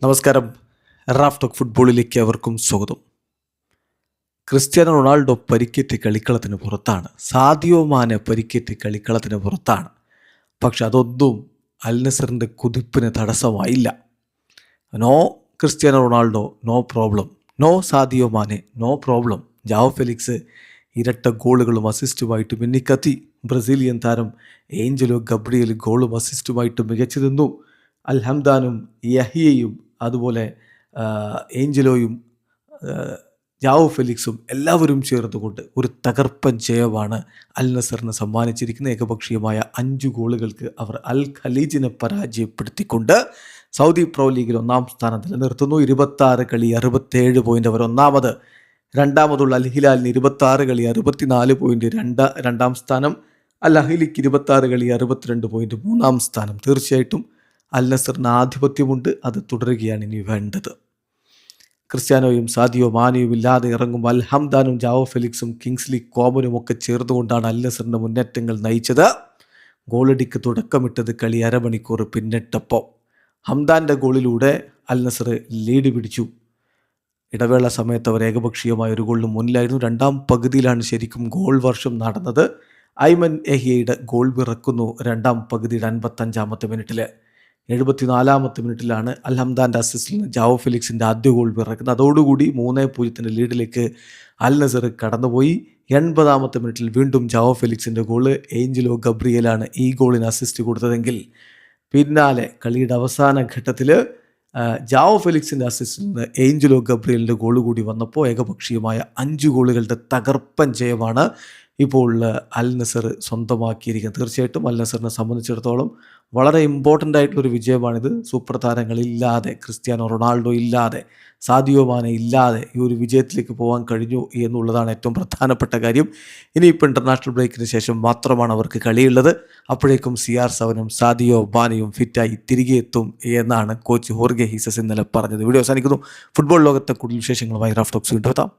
നമസ്കാരം. Raf talk ഫുട്ബോളിലേക്ക് അവർക്കും സ്വാഗതം. ക്രിസ്ത്യാനോ റൊണാൾഡോ പരിക്കേറ്റ് കളിക്കളത്തിന് പുറത്താണ്. സാദിയോ മാനെ പരിക്കേറ്റ് കളിക്കളത്തിന് പുറത്താണ്. പക്ഷെ അതൊന്നും അൽ നസറിൻ്റെ കുതിപ്പിന് തടസ്സമായില്ല. No Cristiano Ronaldo, no problem. No Sadio Mane, no problem. Joao Felix ഇരട്ട ഗോളുകളും അസിസ്റ്റുമായിട്ട് മിന്നിക്കത്തി. ബ്രസീലിയൻ താരം ഏഞ്ചലോ ഗബ്രിയേൽ ഗോളും അസിസ്റ്റുമായിട്ട് മികച്ചു നിന്നു. അൽ ഹംദാനും യഹിയയും അതുപോലെ ഏഞ്ചലോയും ജാവോ ഫെലിക്സും എല്ലാവരും ചേർന്നുകൊണ്ട് ഒരു തകർപ്പൻ ജയമാണ് അൽ നസറിന് സമ്മാനിച്ചിരിക്കുന്ന. ഏകപക്ഷീയമായ 5 ഗോളുകൾക്ക് അവർ അൽ ഖലീജിനെ പരാജയപ്പെടുത്തിക്കൊണ്ട് സൗദി പ്രോ ലീഗിൽ 1-ാം സ്ഥാനം നിലനിർത്തുന്നു. 26 കളി 67 പോയിൻ്റ് അവർ ഒന്നാമത്. രണ്ടാമതുള്ള അൽ ഹിലാലിന് 26 കളി 64 പോയിൻ്റ് 2-ാം സ്ഥാനം. അൽ അഹ്ലിക്ക് 26 കളി 62 പോയിൻ്റ് 3-ാം സ്ഥാനം. തീർച്ചയായിട്ടും അൽ നസറിന് ആധിപത്യമുണ്ട്. അത് തുടരുകയാണ് ഇനി വേണ്ടത്. ക്രിസ്ത്യാനോയും സാദിയോ മാനെയും ഇല്ലാതെ ഇറങ്ങുമ്പോൾ അൽ ഹംദാനും ജാവോ ഫെലിക്സും കിങ്സ്ലി കോമനും ഒക്കെ ചേർന്നുകൊണ്ടാണ് അൽ നസറിൻ്റെ മുന്നേറ്റങ്ങൾ നയിച്ചത്. ഗോളടിക്ക് തുടക്കമിട്ടത് കളി അരമണിക്കൂർ പിന്നിട്ടപ്പോൾ. ഹംദാൻ്റെ ഗോളിലൂടെ അൽ നസർ ലീഡ് പിടിച്ചു. ഇടവേള സമയത്ത് അവർ ഏകപക്ഷീയമായ ഒരു ഗോളിന് മുന്നിലായിരുന്നു. 2-ാം പകുതിയിലാണ് ശരിക്കും ഗോൾ വർഷം നടന്നത്. ഐമൻ എഹിയയുടെ ഗോൾ പിറക്കുന്നു 2-ാം പകുതിയുടെ 55-ാമത്തെ മിനിറ്റിൽ. 74-ാമത്തെ മിനിറ്റിലാണ് അൽ ഹംദാൻ്റെ അസിസ്റ്റിൽ നിന്ന് ജാവോ ഫെലിക്സിൻ്റെ ആദ്യ ഗോൾ പിറക്കുന്നത്. അതോടുകൂടി 3-0 ലീഡിലേക്ക് അൽ നസർ കടന്നുപോയി. 80-ാമത്തെ മിനിറ്റിൽ വീണ്ടും ജാവോ ഫെലിക്സിൻ്റെ ഗോള്. ഏഞ്ചലോ ഗബ്രിയേലാണ് ഈ ഗോളിന് അസിസ്റ്റ് കൊടുത്തതെങ്കിൽ പിന്നാലെ കളിയുടെ അവസാന ഘട്ടത്തിൽ ജാവോ ഫെലിക്സിൻ്റെ അസിസ്റ്റിൽ നിന്ന് ഏഞ്ചലോ ഗബ്രിയേലിൻ്റെ ഗോൾ കൂടി വന്നപ്പോൾ ഏകപക്ഷീയമായ 5 ഗോളുകളുടെ തകർപ്പൻ ജയമാണ് ഇപ്പോൾ അൽ നസർ സ്വന്തമാക്കിയിരിക്കുന്നത്. തീർച്ചയായിട്ടും അൽ നസറിനെ സംബന്ധിച്ചിടത്തോളം വളരെ ഇമ്പോർട്ടൻ്റ് ആയിട്ടുള്ളൊരു വിജയമാണിത്. സൂപ്പർ താരങ്ങളില്ലാതെ, ക്രിസ്ത്യാനോ റൊണാൾഡോ ഇല്ലാതെ, സാദിയോ മാനെ ഇല്ലാതെ ഈ ഒരു വിജയത്തിലേക്ക് പോകാൻ കഴിഞ്ഞു എന്നുള്ളതാണ് ഏറ്റവും പ്രധാനപ്പെട്ട കാര്യം. ഇനിയിപ്പോൾ ഇൻ്റർനാഷണൽ ബ്രേക്കിന് ശേഷം മാത്രമാണ് അവർക്ക് കളിയുള്ളത്. അപ്പോഴേക്കും CR7-ഉം സാദിയോ മാനെയും ഫിറ്റായി തിരികെ എത്തും എന്നാണ് കോച്ച് ഹോർഗെ ഹീസസ് ഇന്നലെ പറഞ്ഞത്. വീഡിയോ അവസാനിക്കുന്നു. ഫുട്ബോൾ ലോകത്തെ കൂടുതൽ വിശേഷങ്ങളുമായി റാഫ് ടോക്സ് വീണ്ടും എത്താം.